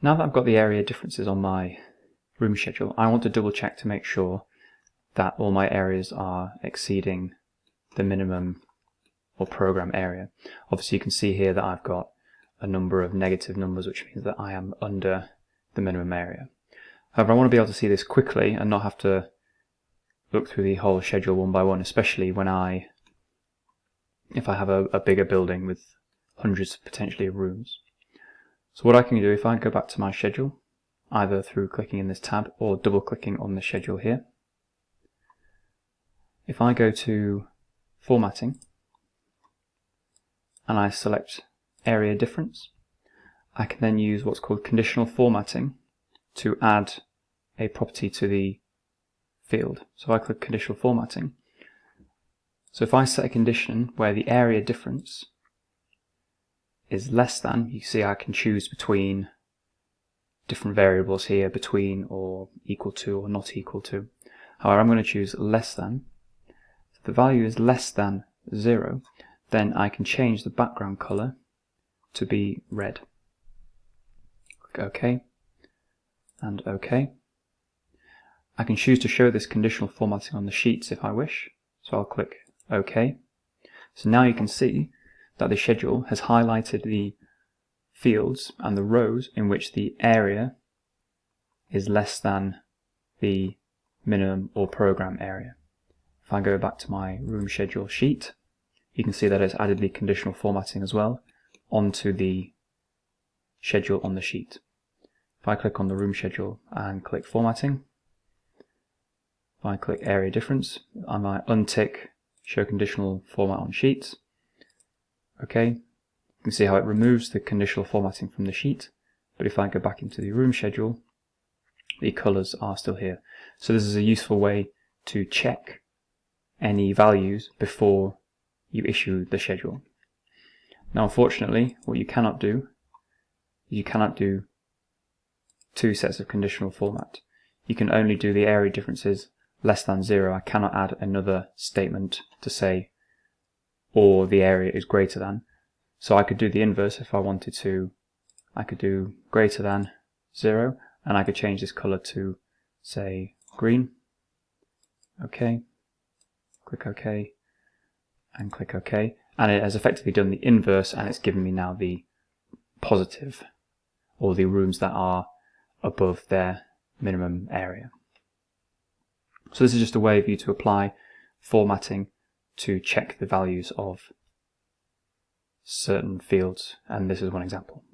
Now that I've got the area differences on my room schedule, I want to double check to make sure that all my areas are exceeding the minimum or program area. Obviously you can see here that I've got a number of negative numbers, which means that I am under the minimum area. However, I want to be able to see this quickly and not have to look through the whole schedule one by one, especially if I have a bigger building with hundreds potentially of rooms. So what I can do, if I go back to my schedule, either through clicking in this tab or double clicking on the schedule here, if I go to formatting and I select area difference, I can then use what's called conditional formatting to add a property to the field. So I click conditional formatting. So if I set a condition where the area difference is less than, you see I can choose between different variables here, between or equal to or not equal to. However, I'm going to choose less than. If the value is less than 0, then I can change the background color to be red. Click OK and OK. I can choose to show this conditional formatting on the sheets if I wish, so I'll click OK. So now you can see that the schedule has highlighted the fields and the rows in which the area is less than the minimum or program area. If I go back to my room schedule sheet, you can see that it's added the conditional formatting as well onto the schedule on the sheet. If I click on the room schedule and click formatting, if I click area difference, I might untick show conditional format on sheets. Okay, you can see how it removes the conditional formatting from the sheet, but if I go back into the room schedule, the colors are still here. So this is a useful way to check any values before you issue the schedule. Now unfortunately, what you cannot do two sets of conditional format. You can only do the area differences less than 0. I cannot add another statement to say or the area is greater than. So I could do the inverse if I wanted to. I could do greater than 0 and I could change this color to say green. OK, click OK and click OK, and it has effectively done the inverse and it's given me now the positive, or the rooms that are above their minimum area. So this is just a way for you to apply formatting to check the values of certain fields, and this is one example.